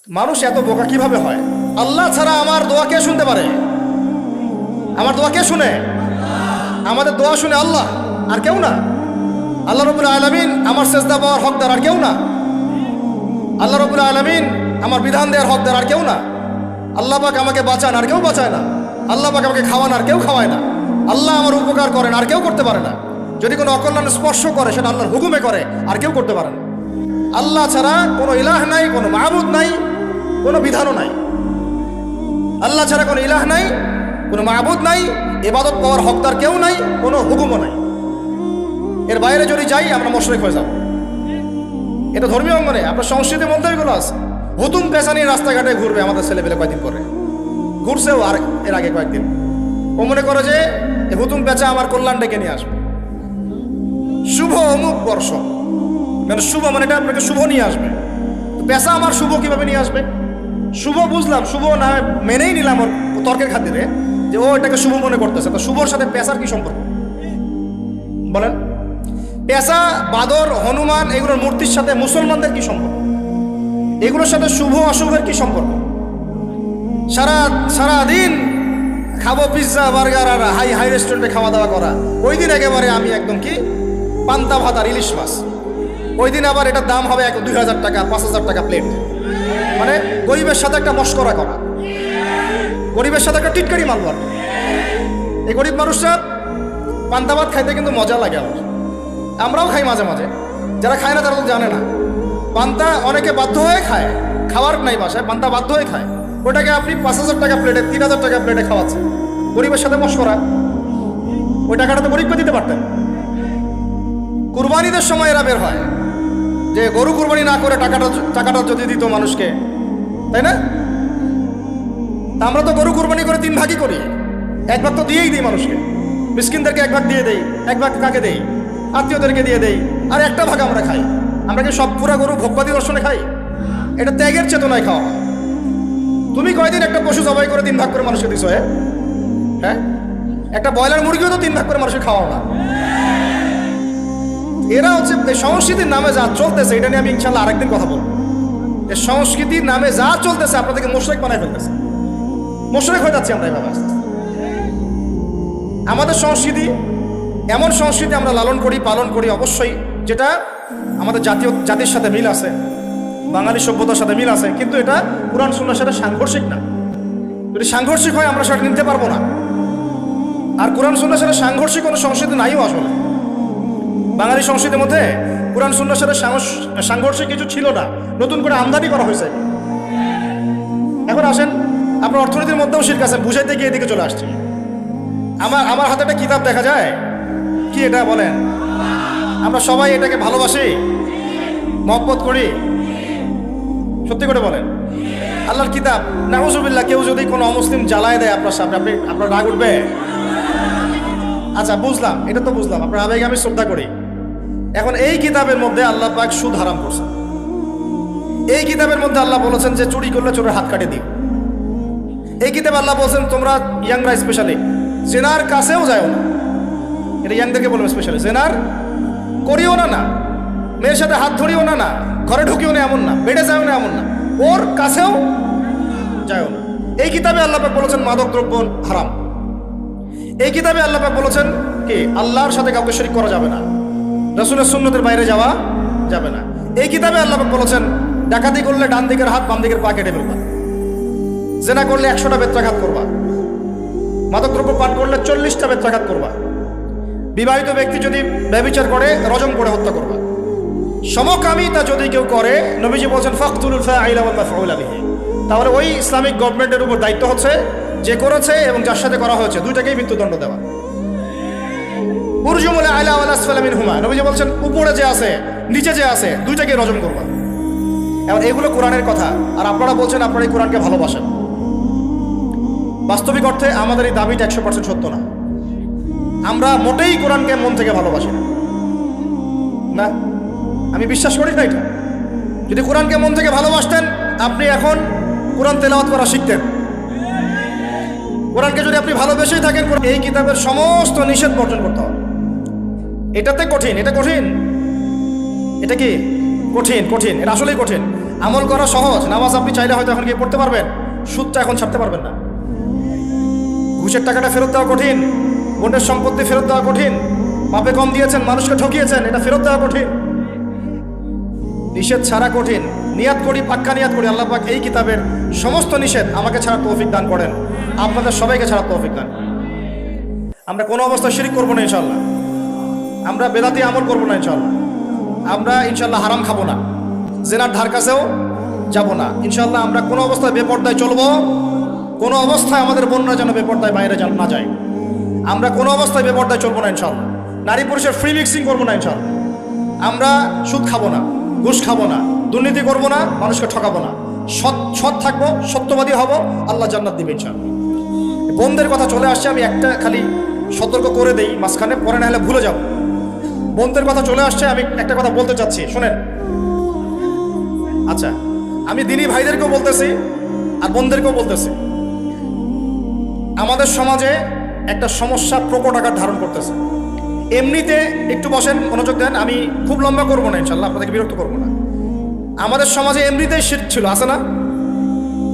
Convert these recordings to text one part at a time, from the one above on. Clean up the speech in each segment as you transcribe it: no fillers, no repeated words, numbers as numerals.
মানুষ এত বোকা কিভাবে হয়? আল্লাহ ছাড়া আমার দোয়া কে শুনতে পারে? আমার দোয়া কে শুনে? আমাদের দোয়া শুনে আল্লাহ, আর কেউ না। আল্লাহ রাব্বুল আলামিন আমার সেজদা পাওয়ার হকদার, আর কেউ না। আল্লাহ রাব্বুল আলামিন আমার বিধান দেওয়ার হকদার, আর কেউ না। আল্লাহ পাক আমাকে বাঁচান, আর কেউ বাঁচায় না। আল্লাহ পাক আমাকে খাওয়ান, আর কেউ খাওয়ায় না। আল্লাহ আমার উপকার করেন, আর কেউ করতে পারে না। যদি কোনো অকল্যাণ স্পর্শ করে সেটা আল্লাহর হুকুমে করে, আর কেউ করতে পারে না। আল্লাহ ছাড়া কোনো ইলাহ নাই, কোনো মাবুদ নাই, কোনো বিধানও নাই। আল্লাহ ছাড়া কোনো ইলাহ নাই, কোনো মাবুদ নাই, ইবাদত পাওয়ার হকদার কেউ নাই, কোনো হুকুমও নাই। এর বাইরে যদি যাই আমরা মুশরিক হয়ে যাব। এটা ধর্মীয় অঙ্গনে, আপনার সংস্কৃতির মধ্যে এগুলো আছে। হুতুম পেশা নিয়ে রাস্তাঘাটে ঘুরবে আমাদের ছেলেপেলে, কয়েকদিন পরে ঘুরছেও, আর এর আগে কয়েকদিন। ও মনে করে যে হুতুম পেঁচা আমার কল্যাণ ডেকে নিয়ে আসবে। শুভ অমুক বর্ষ, মানে শুভ মানে এটা আপনাকে শুভ নিয়ে আসবে। পেশা আমার শুভ কিভাবে নিয়ে আসবে? শুভ বুঝলাম, শুভ না মেনেই নিলাম ওর তর্কের খাতিরে যে ও এটাকে শুভ মনে করতেছে। তো শুভর সাথে পেশার কি সম্পর্ক বলেন? পেশা, বাদর, হনুমান এগুলোর মূর্তির সাথে মুসলমানদের কি সম্পর্ক? এগুলোর সাথে শুভ অশুভের কি সম্পর্ক? সারাদিন খাবো পিৎজা, বার্গার আর হাই হাই রেস্টুরেন্টে খাওয়া দাওয়া করা। ওই দিন একেবারে আমি একদম কি পান্তা ভাত আর ইলিশ মাছ। ওই দিন আবার এটার দাম হবে 2000 টাকা, 5000 টাকা প্লেট। মানে গরিবের সাথে একটা মস্করা করা, গরিবের সাথে একটা টিটকারি মারবার। এই গরিব মানুষরা পান্তা ভাত খাইতে কিন্তু মজা লাগে আমার। আমরাও খাই মাঝে মাঝে, যারা খায় না তারা তো জানে না। পান্তা অনেকে বাধ্য হয়ে খায়, খাওয়ার নাই বাসায়, পান্তা বাধ্য হয়ে খায়। ওটাকে আপনি 5000 টাকা প্লেটে, 3000 টাকা প্লেটে খাওয়াচ্ছেন। গরিবের সাথে মস্করা। ওই টাকাটা তো গরিবকে দিতে পারতেন। কুরবানিদের সময় এরা বের হয় যে গরু কুরবানি না করে টাকাটা যদি দিত মানুষকে, তাই না? তা আমরা তো গরু কুরবানি করে 3 ভাগই করি। 1 ভাগ তো দিয়েই দিই মানুষকে, মিসকিনদেরকে 1 ভাগ দিয়ে দেই, 1 ভাগ কাকে দেই? আত্মীয়দেরকে দিয়ে দেই, আর 1টা ভাগ আমরা খাই। আমরা কি সব পুরা গরু ভোগবাদী দর্শনে খাই? এটা ত্যাগের চেতনায় খাওয়া হয়। তুমি কয়দিন একটা পশু জবাই করে 3 ভাগ করে মানুষকে দিছো? হ্যাঁ, একটা ব্রয়লার মুরগিও তো 3 ভাগ করে মানুষকে খাওয়াও না। এরা হচ্ছে সংস্কৃতির নামে যা চলতেছে, এটা নিয়ে আমি ইনশাল্লাহ আরেকদিন কথা বলবো। এই সংস্কৃতির নামে যা চলতেছে আপনাদেরকে মুশরিক বানায় ফেলতেছে। মুশরিক হয়ে যাচ্ছি আমরা এভাবে আস্তে আস্তে। আমাদের সংস্কৃতি এমন সংস্কৃতি আমরা লালন করি, পালন করি অবশ্যই, যেটা আমাদের জাতির সাথে মিল আছে, বাঙালি সভ্যতার সাথে মিল আছে, কিন্তু এটা কুরআন সুন্নাহর সাথে সাংঘর্ষিক না। যদি সাংঘর্ষিক হয় আমরা সেটা নিতে পারবো না। আর কুরআন সুন্নাহর সাথে সাংঘর্ষিক কোনো সংস্কৃতি নাইও আসলে। বাঙালি সংস্কৃতির মধ্যে কুরআন সুন্নাহর সাথে সাংঘর্ষিক কিছু ছিল না, নতুন করে আমদানি করা হয়েছে। এখন আসেন, আপনার অর্থনীতির মধ্যেও শিরক আছে, বুঝাইতে গিয়ে এদিকে চলে আসছে। আমার হাতে একটা কিতাব দেখা যায়, কি এটা বলেন? আমরা সবাই এটাকে ভালোবাসি, মহব্বত করি, সত্যি করে বলেন? আল্লাহর কিতাব, নাউজুবিল্লাহ, কেউ যদি কোনো অমুসলিম জ্বালায় দেয় আপনার সামনে, আপনার রাগ উঠবে? আচ্ছা বুঝলাম, এটা তো বুঝলাম, আপনার আবেগ আমি শ্রদ্ধা করি। এখন এই কিতাবের মধ্যে আল্লাহ পাক সুদ হারাম করছেন। এই কিতাবের মধ্যে আল্লাহ বলেছেন যে চুরি করলে চোরের হাত কাটে দিও। এই কিতাবে আল্লাহ বলছেন তোমরা ইয়াংরা স্পেশালি জেনার কাছেও যাও না। এটা ইয়াংদেরকে বলবেন স্পেশালি, জেনার করিও না, না মেয়ের সাথে হাত ধরিও না, না ঘরে ঢুকিও না এমন না, বেডে যাও না এমন না, ওর কাছেও যাও না। এই কিতাবে আল্লাহ পাক বলেছেন মাদক দ্রব্য হারাম। এই কিতাবে আল্লাহ পাক বলেছেন কি আল্লাহর সাথে কাউকে শরীক করা যাবে না, রাসূলের সুন্নতের বাইরে যাওয়া যাবে না। এই কিতাবে আল্লাহ পাক বলেছেন ডাকাতি করলে ডান দিকের হাত বাম দিকের পা কেটে ফেলবা, জেনা করলে 100টা বেত্রাঘাত করবা, মাদকদ্রব্য পান করলে 40টা বেত্রাঘাত করবা, বিবাহিত ব্যক্তি যদি ব্যভিচার করে রজম করে হত্যা করবা। সমকামিতা যদি কেউ করে, নবীজি বলছেন ফাকতুলুল ফাইলা ওয়াল মাফউলা বিহি, তাহলে ওই ইসলামিক গভর্নমেন্টের উপর দায়িত্ব হচ্ছে যে করেছে এবং যার সাথে করা হয়েছে দুইটাকেই মৃত্যুদণ্ড দেওয়া। উরজুমুল আলা ওয়াল আসফালা মিনহুমা, নবীজি বলছেন উপরে যে আছে নিচে যে আছে দুইটাকেই রজম করবা। এখন এগুলো কোরআনের কথা, আর আপনারা বলছেন আপনারা এই কোরআনকে ভালোবাসেন। বাস্তবিক অর্থে আমাদের এই দাবিটা 100% সত্য না। আমরা মোটেই কোরআনকে মন থেকে ভালোবাসি না, আমি বিশ্বাস করি না এটা। যদি কোরআনকে মন থেকে ভালোবাসতেন আপনি এখন কোরআন তেলাওয়াত করা শিখতেন। কোরআনকে যদি আপনি ভালোবেসেই থাকেন, এই কিতাবের সমস্ত নিষেধ বর্জন করতে হবে। এটাতে কঠিন, এটা কঠিন, এটা কি কঠিন? কঠিন, এটা আসলেই কঠিন। আমল করা সহজ, নামাজ আপনি চাইলে হয়তো এখন গিয়ে পড়তে পারবেন, সুদটা এখন ছাড়তে পারবেন না। ঘুষের টাকাটা ফেরত দেওয়া কঠিন, বোনের সম্পত্তি ফেরত দেওয়া কঠিন, পাপে কম দিয়েছেন, মানুষকে ঠকিয়েছেন, এটা ফেরত দেওয়া কঠিন। নিষেধ ছাড়া কঠিন। নিয়াত করি, পাক্কা নিয়াত করি, আল্লাহ পাক এই কিতাবের সমস্ত নিষেধ আমাকে ছাড়া তৌফিক দান করেন, আপনাদের সবাইকে ছাড়া তৌফিক দান। আমরা কোনো অবস্থায় শিরিক করবো না ইনশাল্লাহ, আমরা বেদাতি আমল করবো না ইনশাল্লাহ, আমরা ইনশাল্লাহ হারাম খাবো না, জেনার ধার কাছেও যাবো না ইনশাল্লাহ। আমরা কোনো অবস্থায় বেপর্দায় চলবো, কোনো অবস্থায় আমাদের বোনরা যেন বেপর্দায় বাইরে না যায়, আমরা কোনো অবস্থায় বেপর্দায় চলবো না ইনশাল্লাহ। নারী পুরুষের ফ্রি মিক্সিং করবো না ইনশাল্লাহ। আমরা সুদ খাবো না, ঘুষ খাবো না, দুর্নীতি করবো না, মানুষকে ঠকাবো না, সৎ থাকবো, সত্যবাদী হব, আল্লাহ জান্নাত দিবে ইনশাল্লাহ। বোনদের কথা চলে আসছে, আমি একটা খালি সতর্ক করে দেই মাঝখানে, পরে না হলে ভুলে যাব। বোনদের কথা চলে আসছে, আমি একটা কথা বলতে চাচ্ছি, শোনেন। আচ্ছা, আমি দিনী ভাইদেরকেও বলতেছি আর বোনদেরকেও বলতেছি, আমাদের সমাজে একটা সমস্যা প্রকট আকার ধারণ করতেছে। এমনিতে একটু বসেন, মনোযোগ দেন, আমি খুব লম্বা করবো না ইনশাল্লাহ, আপনাদেরকে বিরক্ত করবো না। আমাদের সমাজে এমনিতেই শিরক ছিল, আছে না?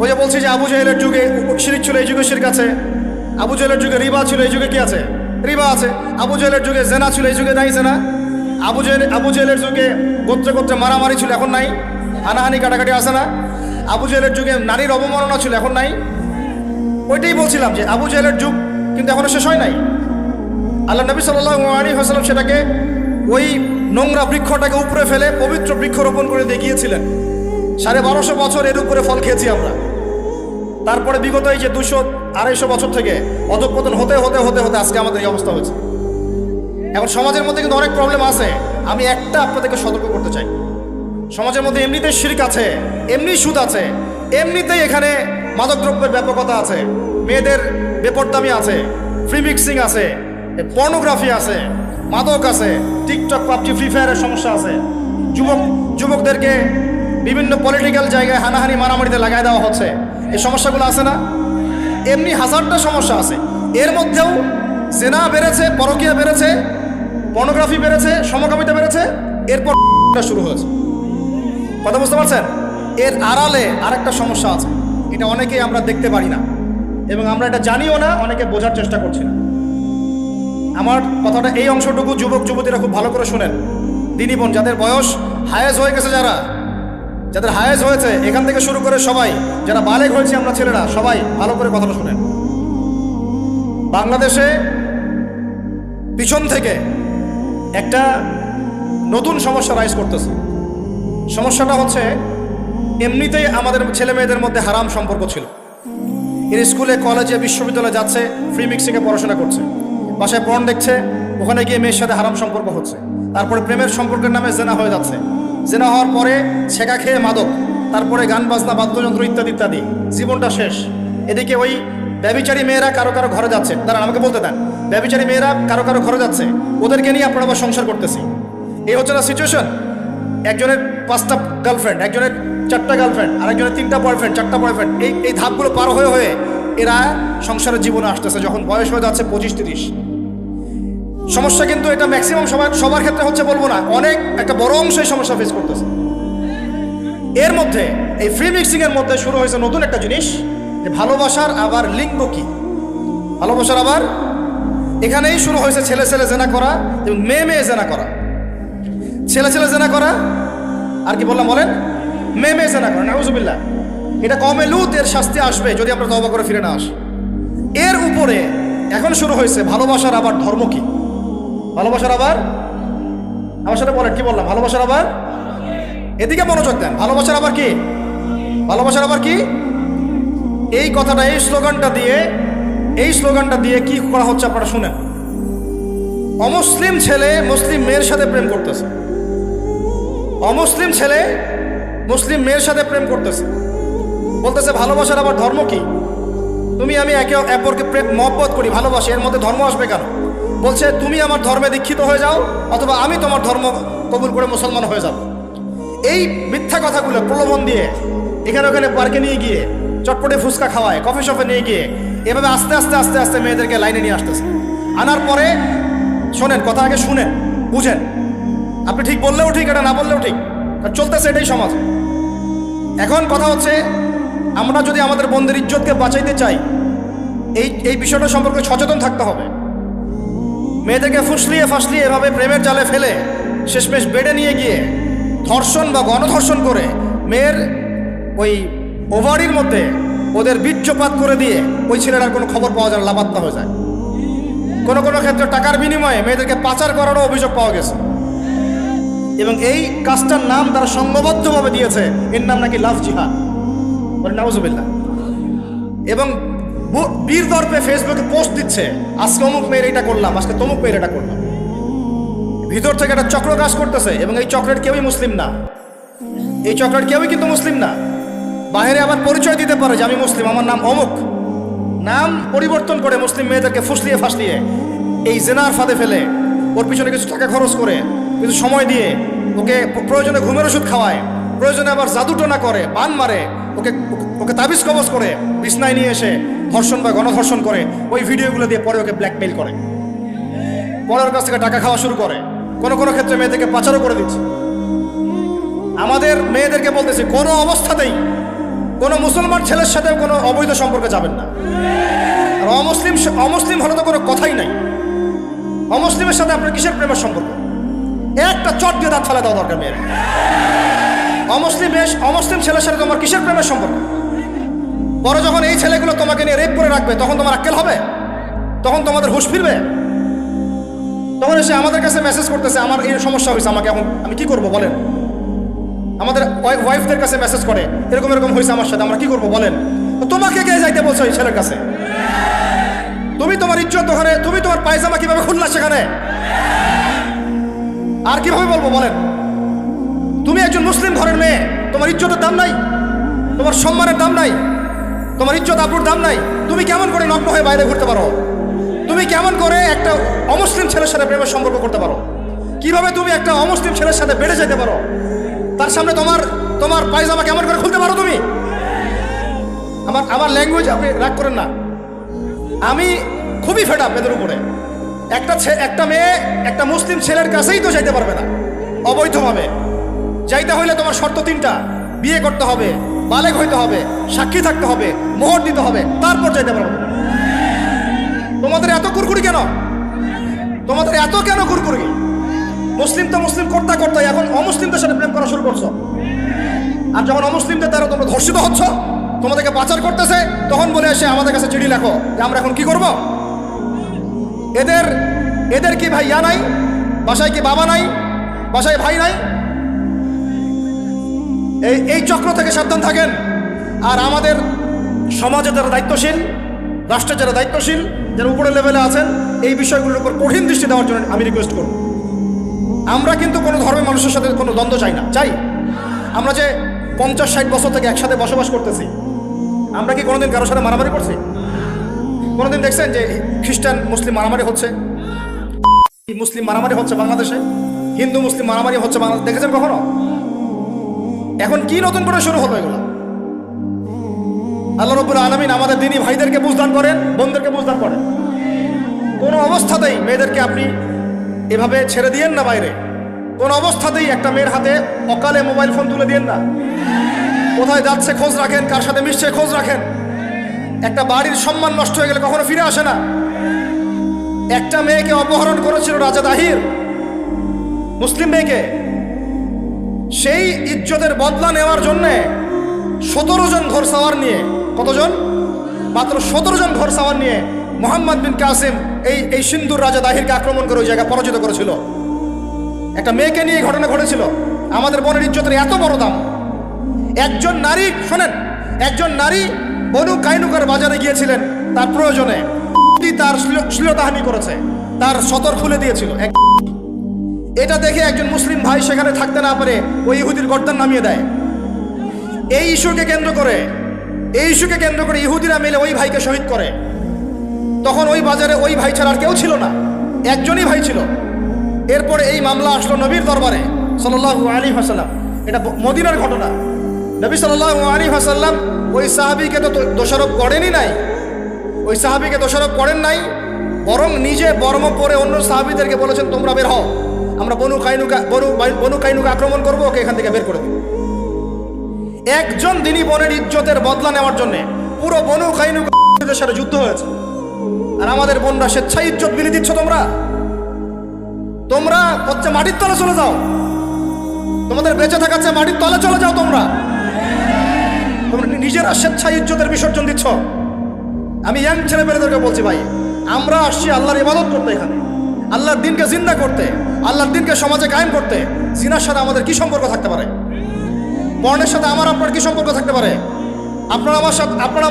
ওই যে বলছি যে আবু জাহেলের যুগে শিরক ছিল, এই যুগে শিরক আছে। আবু জাহেলের যুগে রিবা ছিল, এই যুগে কি আছে? রিবা আছে। আবু জাহেলের যুগে জেনা ছিল, এই যুগে নাই জেনা। আবু জাহেলের যুগে গোত্রে গোত্রে মারামারি ছিল, এখন নাই। হানাহানি কাটাকাটি আছে না? আবু জাহেলের যুগে নারীর অবমাননা ছিল, এখন নাই। ওইটাই বলছিলাম যে আবু জাহেলের যুগ কিন্তু এখনো শেষ হয় নাই। আল্লাহ নবী সাল্লাল্লাহু আলাইহি ওয়াসাল্লাম সেটাকে, ওই নোংরা বৃক্ষটাকে উপরে ফেলে পবিত্র বৃক্ষ রোপণ করে দেখিয়েছিলেন। 1250 বছর এর উপরে ফল খেয়েছি আমরা। তারপরে বিগত এই যে 200-250 বছর থেকে অধঃপতন হতে হতে হতে হতে আজকে আমাদের এই অবস্থা হয়েছে। এখন সমাজের মধ্যে কিন্তু অনেক প্রবলেম আছে। আমি একটা আপনাদেরকে সতর্ক করতে চাই, সমাজের মধ্যে এমনিতেই শিরক আছে, এমনি সুদ আছে, এমনিতেই এখানে মাদকদ্রব্যের ব্যাপকতা আছে, মেয়েদের বেপরদামি আছে, ফ্রি মিক্সিং আছে, পর্নোগ্রাফি আছে, মাদক আছে, টিকটক, পাবজি, ফ্রি ফায়ারের সমস্যা আছে, যুবকদেরকে বিভিন্ন পলিটিক্যাল জায়গায় হানাহানি মারামারিতে লাগাই দেওয়া হচ্ছে, এই সমস্যাগুলো আছে না? এমনি হাজারটা সমস্যা আছে। এর মধ্যেও জেনা বেড়েছে, পরকীয়া বেড়েছে, পর্নোগ্রাফি বেড়েছে, সমকামিতা বেড়েছে, এরপর শুরু হয়েছে। কথা বুঝতে পারছেন? এর আড়ালে আরেকটা সমস্যা আছে, এটা অনেকেই আমরা দেখতে পারি না এবং আমরা এটা জানিও না, অনেকে বোঝার চেষ্টা করছি না। আমার কথাটা এই অংশটুকু যুবক যুবতীরা খুব ভালো করে শুনেন। দিনী বোন যাদের বয়স হায়েজ হয়ে গেছে, যাদের হায়েজ হয়েছে, এখান থেকে শুরু করে সবাই, যারা বালেগ হয়েছে আমরা ছেলেরা, সবাই ভালো করে কথাটা শুনেন। বাংলাদেশে পিছন থেকে একটা নতুন সমস্যা রাইজ করতেছে। সমস্যাটা হচ্ছে, এমনিতেই আমাদের ছেলে মেয়েদের মধ্যে হারাম সম্পর্ক ছিল। এর স্কুলে, কলেজে, বিশ্ববিদ্যালয়ে যাচ্ছে, ফ্রি মিক্সিংয়ে পড়াশোনা করছে, বাসায় পর্ন দেখছে, ওখানে গিয়ে মেয়ের সাথে হারাম সম্পর্ক হচ্ছে, তারপরে প্রেমের সম্পর্কের নামে জেনা হয়ে যাচ্ছে, জেনা হওয়ার পরে ছেঁকা খেয়ে মাদক, তারপরে গান বাজনা, বাদ্যযন্ত্র ইত্যাদি ইত্যাদি, জীবনটা শেষ। এদিকে ওই ব্যভিচারী মেয়েরা কারো কারো ঘরে যাচ্ছে, দাঁড়ান আমাকে বলতে দেন, ব্যভিচারী মেয়েরা কারো কারো ঘরে যাচ্ছে, ওদেরকে নিয়ে আপনারা আবার সংসার করতেছি। এই হচ্ছে না সিচুয়েশন? একজনের 5টা গার্লফ্রেন্ড, একজনের 4টা গার্লফ্রেন্ড, আরেকজনের 3টা বয়ফ্রেন্ড, 4টা বয়ফ্রেন্ড, এই ধাপগুলো পার হয়ে হয়ে এরা সংসারের জীবনে আসতেছে, যখন বয়স হয়ে যাচ্ছে 25-30। সমস্যা কিন্তু এটা ম্যাক্সিমাম সবার ক্ষেত্রে হচ্ছে বলবো না, অনেক একটা বড় অংশ এই সমস্যা ফেস করতেছে। এর মধ্যে এই ফ্রি মিক্সিং এর মধ্যে শুরু হয়েছে নতুন একটা জিনিস, যে ভালোবাসার আবার লিঙ্গ কি, ভালোবাসার আবার এখানেই শুরু হয়েছে ছেলে ছেলে জেনা করা এবং মেয়ে মেয়ে জেনা করা। ছেলে ছেলে জেনা করা আর কি বললাম বলেন, মেয়ে মেয়ে জেনা করা, নাউজুবিল্লাহ। এটা কমে লুত, এর শাস্তি আসবে যদি আমরা তওবা করে ফিরে না আসি। এর উপরে এখন শুরু হয়েছে ভালোবাসার আবার ধর্ম কি, ভালোবাসার আবার, আমার সাথে বলেন কি বললাম, ভালোবাসার আবার, এদিকে মনোযোগ দেন, ভালোবাসার আবার কি, ভালোবাসার আবার কি, এই কথাটা, এই স্লোগানটা দিয়ে কি করা হচ্ছে আপনারা শুনেন। অমুসলিম ছেলে মুসলিম মেয়ের সাথে প্রেম করতেছে, অমুসলিম ছেলে মুসলিম মেয়ের সাথে প্রেম করতেছে, বলতেছে ভালোবাসার আবার ধর্ম কি, তুমি আমি একে অপরকে প্রেম মহব্বত করি, ভালোবাসি, এর মধ্যে ধর্ম আসবে কেন? বলছে তুমি আমার ধর্মে দীক্ষিত হয়ে যাও, অথবা আমি তোমার ধর্ম কবুল করে মুসলমান হয়ে যাব। এই মিথ্যা কথাগুলো প্রলোভন দিয়ে এখানে ওখানে পার্কে নিয়ে গিয়ে, চটপটে ফুচকা খাওয়ায়, কফি শপে নিয়ে গিয়ে, এভাবে আস্তে আস্তে আস্তে আস্তে মেয়েদেরকে লাইনে নিয়ে আসতেছে। আনার পরে শোনেন, কথা আগে শুনেন, বুঝেন। আপনি ঠিক বললেও ঠিক, এটা না বললেও ঠিক, চলতেছে এটাই সমাজ। এখন কথা হচ্ছে, আমরা যদি আমাদের বোনদের ইজ্জতকে বাঁচাইতে চাই, এই বিষয়টা সম্পর্কে সচেতন থাকতে হবে। মেয়েদেরকে ফুসলিয়ে ফাসলিয়ে এভাবে প্রেমের জালে ফেলে শেষমেশ বেডে নিয়ে গিয়ে ধর্ষণ বা গণধর্ষণ করে মেয়ের ওই ওভারির মধ্যে ওদের বীর্যপাত করে দিয়ে ওই ছেলেটার কোনো খবর পাওয়া যায় না, লাপাত্তা হয়ে যায়। কোনো কোনো ক্ষেত্রে টাকার বিনিময়ে মেয়েদেরকে পাচার করারও অভিযোগ পাওয়া গেছে, এবং এই কাজটার নাম তারা সংঘবদ্ধভাবে দিয়েছে, এর নাম নাকি লাভ জিহাদ, নাউজুবিল্লাহ। এবং বীর দর্পে ফেসবুকে পোস্ট দিচ্ছে, আজকে অমুক মেয়ের এটা করলাম, আজকে তমুক মেয়ের এটা করলাম। ভিতর থেকে একটা চক্র কাজ করতেছে, এবং এই চক্রের কেউই মুসলিম না, এই চক্রের কেউই কিন্তু মুসলিম না। বাইরে আবার পরিচয় দিতে পারে যে আমি মুসলিম, আমার নাম অমুক, নাম পরিবর্তন করে মুসলিম মেয়েদেরকে ফুসলিয়ে ফাসলিয়ে এই জেনার ফাঁদে ফেলে ওর পিছনে কিছু টাকা খরচ করে কিছু সময় দিয়ে ওকে প্রয়োজনে ঘুমের ওষুধ খাওয়ায়, প্রয়োজনে আবার জাদুটোনা করে, বান মারে, ওকে ওকে তাবিজ কবজ করে বিছনায় নিয়ে এসে ধর্ষণ বা গণধর্ষণ করে, ওই ভিডিওগুলো দিয়ে পরে ওকে ব্ল্যাকমেইল করে, পরে ওর কাছ থেকে টাকা খাওয়া শুরু করে। কোনো কোনো ক্ষেত্রে মেয়েদেরকে পাচারও করে দিচ্ছে। আমাদের মেয়েদেরকে বলতেছি, কোনো অবস্থাতেই কোনো মুসলমান ছেলের সাথে কোনো অবৈধ সম্পর্কে যাবেন না। আর অমুসলিম হলে তো কোনো কথাই নাই। অমুসলিমের সাথে আপনার কিসের প্রেমের সম্পর্ক? একটা চট দিয়ে দাঁত ফেলা দেওয়া দরকার মেয়ের। অমুসলিম ছেলের সাথে তোমার কিসের প্রেমের সম্পর্ক? পরে যখন এই ছেলেগুলো তোমাকে নিয়ে রেপ করে রাখবে, তখন তোমার আক্কেল হবে? তখন তোমাদের হুঁশ ফিরবে? তখন এসে আমাদের কাছে মেসেজ করতেছে, আমার এই সমস্যা হয়েছে, আমাকে এখন আমি কি করবো বলেন? আমাদের ওয়াইফদের কাছে মেসেজ করে, এরকম এরকম হয়েছে আমার সাথে, আমরা কি করবো বলেন? তো তোমাকে কে যাইতে বলছো এই ছেলের কাছে? তুমি তোমার ইজ্জত ওখানে, তুমি তোমার পায়জামা কিভাবে খুললা সেখানে? আর কিভাবে বলবো বলেন? তুমি একজন মুসলিম ঘরের মেয়ে, তোমার ইজ্জতের দাম নাই, তোমার সম্মানের দাম নাই, তোমার ইজ্জত আবরুর দাম নাই। তুমি কেমন করে নগ্ন হয়ে বাইরে ঘুরতে পারো? তুমি কেমন করে একটা অমুসলিম ছেলের সাথে প্রেমের সম্পর্ক করতে পারো? কিভাবে তুমি একটা অমুসলিম ছেলের সাথে বেড়ে যেতে পারো? তার সামনে তোমার পায়জামা কেমন করে খুলতে পারো তুমি? আমার ল্যাঙ্গুয়েজ আপনি রাগ করেন না, আমি খুবই ফেড আপ এদের উপরে। একটা মেয়ে একটা মুসলিম ছেলের কাছেই তো যাইতে পারবে না অবৈধভাবে। যাইতে হইলে তোমার শর্ত 3টা, বিয়ে করতে হবে, বালেগ হইতে হবে, সাক্ষী থাকতে হবে, মোহর দিতে হবে, তারপর যাইতে পারবে। তোমাদের এত কুরকুরি কেন? তোমাদের এত কেন কুরকুরি? মুসলিম তো মুসলিম করতে করতে এখন অমুসলিমদের সাথে প্রেম করা শুরু করছো। আর যখন অমুসলিমদের দ্বারা তোমরা ধর্ষিত হচ্ছ, তোমাদেরকে পাচার করতেছে, তখন বলে এসে আমাদের কাছে চিঠি লেখো যে আমরা এখন কি করব। এদের কি ভাই ইয়া নাই? বাসায় কি বাবা নাই? বাসায় ভাই নাই? এই চক্র থেকে সাবধান থাকেন। আর আমাদের সমাজে যারা দায়িত্বশীল, রাষ্ট্রের যারা দায়িত্বশীল, যারা উপরের লেভেলে আছেন, এই বিষয়গুলোর উপর কঠিন দৃষ্টি দেওয়ার জন্য আমি রিকোয়েস্ট করব। আমরা কিন্তু কোনো ধর্মের মানুষের সাথে কোনো দ্বন্দ্ব চাই না। চাই আমরা যে 50-60 বছর থেকে একসাথে বসবাস করতেছি, আমরা কি কোনোদিন কারোর সাথে মারামারি করছি? কোনোদিন দেখছেন যে খ্রিস্টান মুসলিম মারামারি হচ্ছে? মুসলিম মারামারি হচ্ছে বাংলাদেশে, হিন্দু মুসলিম মারামারি হচ্ছে বাংলাদেশে, দেখেছেন কখনো? এখন কি নতুন করে শুরু হলো এগুলো? আল্লাহ রাব্বুল আলামিন আমাদের দিনী ভাইদেরকে বুঝদান করেন, বোনদেরকে বুঝদান করেন। কোনো অবস্থাতেই মেয়েদেরকে আপনি এভাবে ছেড়ে দিয়েন না বাইরে। কোন অবস্থাতেই একটা মেয়ের হাতে অকালে মোবাইল ফোন তুলে দিয়েন না। কোথায় যাচ্ছে খোঁজ রাখেন, কার সাথে মিশছে খোঁজ রাখেন। একটা বাড়ির সম্মান নষ্ট হয়ে গেলে কখনো ফিরে আসে না। একটা মেয়েকে অপহরণ করেছিল রাজা দাহির, মুসলিম মেয়েকে। সেই ইজ্জতের বদলা নেওয়ার জন্যে 17 জন ঘোড়সাওয়ার নিয়ে, কতজন? মাত্র 17 জন ঘোড়সাওয়ার নিয়ে মোহাম্মদ বিন কাসিম এই সিন্ধুর রাজা দাহিরকে আক্রমণ করে ওই জায়গায় পরাজিত করেছিল। একটা মেয়েকে নিয়ে ঘটনা ঘটেছিল। আমাদের বোনের ইজ্জতের এত বড় দাম। একজন নারী, শোনেন, একজন নারী বনু কাইনুকার বাজারে গিয়েছিলেন তার প্রয়োজনে, তার শ্লীলতাহানি করেছে, তার সতর খুলে দিয়েছিল। এটা দেখে একজন মুসলিম ভাই সেখানে থাকতে না পারে ওই ইহুদির গর্দান নামিয়ে দেয়। এই ইস্যুকে কেন্দ্র করে ইহুদিরা মিলে ওই ভাইকে শহীদ করে। তখন ওই বাজারে ওই ভাই ছাড়া আর কেউ ছিল না, একজনই ভাই ছিল। এরপরে এই মামলা আসলো নবীর দরবারে সাল্লাল্লাহু আলাইহি ওয়াসাল্লাম। এটা মদিনার ঘটনা। নবী সাল্লাল্লাহু আলাইহি ওয়াসাল্লাম ওই সাহাবীকে তো দোষারোপ করেনই নাই, ওই সাহাবীকে দোষারোপ করেন নাই, বরং নিজে বর্ম পরে অন্য সাহাবীদেরকে বলেছেন তোমরা বের হও, আমরা বনু কাইনুকা আক্রমণ করবো, ওকে এখান থেকে বের করে দিই। একজন দিনী বোনের ইজ্জতের বদলা নেওয়ার জন্য পুরো বনু কাইনুকার সাথে যুদ্ধ হয়েছে। আর আমাদের বোনরা স্বেচ্ছায় ইজ্জত বিলি দিচ্ছ। তোমরা হচ্ছে মাটির তলে চলে যাও, তোমাদের বেঁচে থাকার চেয়ে মাটির তলে চলে যাও। তোমরা নিজেরা স্বেচ্ছায় ইজ্জতের বিসর্জন দিচ্ছ। আমি ইয়াং ছেলে পেলেদেরকে বলছি, ভাই আমরা আসছি আল্লাহর ইবাদত করতে, এখানে আল্লাহর দিনকে জিন্দা করতে, আল্লাহর দিনকে সমাজে কায়েম করতে। জিনার সাথে আমাদের কি সম্পর্ক থাকতে পারে? পর্নের সাথে আমার আপনার কি সম্পর্ক থাকতে পারে? আপনার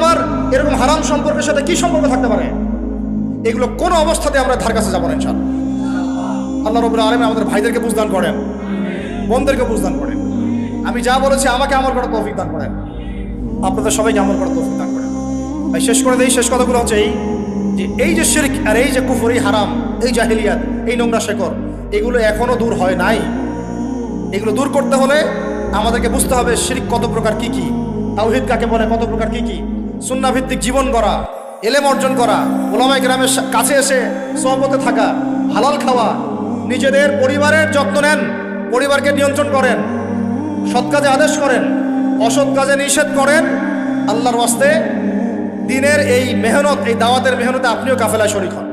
আমার এরকম হারাম সম্পর্কের সাথে কি সম্পর্ক থাকতে পারে? এগুলো কোনো অবস্থাতে আমরা ধার কাছে যাবো না ইনশাআল্লাহ। আল্লাহ রাব্বুল আলামিন আমাদের ভাইদেরকে বুঝদান করেন, বোনদেরকে বুঝদান করেন। আমি যা বলেছি আমাকে আমল করার তৌফিক দান করেন, আপনাদের সবাইকে আমল করার তৌফিক দান করেন। ভাই শেষ করে দেই, শেষ কথাগুলো হচ্ছে এই যে শিরক আর এই যে কুফর, এই হারাম, এই জাহিলিয়াত, এই নোংরা শেকড়, এগুলো এখনো দূর হয় নাই। এগুলো দূর করতে হলে আমাদেরকে বুঝতে হবে শিরক কত প্রকার, কি কি, তাওহীদ কাকে বলে, কত প্রকার, কি কি, সুন্নাহ ভিত্তিক জীবন গড়া, এলেম অর্জন করা, উলামায়ে কেরামের কাছে এসে সোহবতে থাকা, হালাল খাওয়া, নিজেদের পরিবারের যত্ন নেন, পরিবারকে নিয়ন্ত্রণ করেন, সৎ কাজে আদেশ করেন, অসৎ কাজে নিষেধ করেন। আল্লাহর ওয়াস্তে দিনের এই মেহনত, এই দাওয়াতের মেহনতে আপনিও কাফেলায় শরীক হন।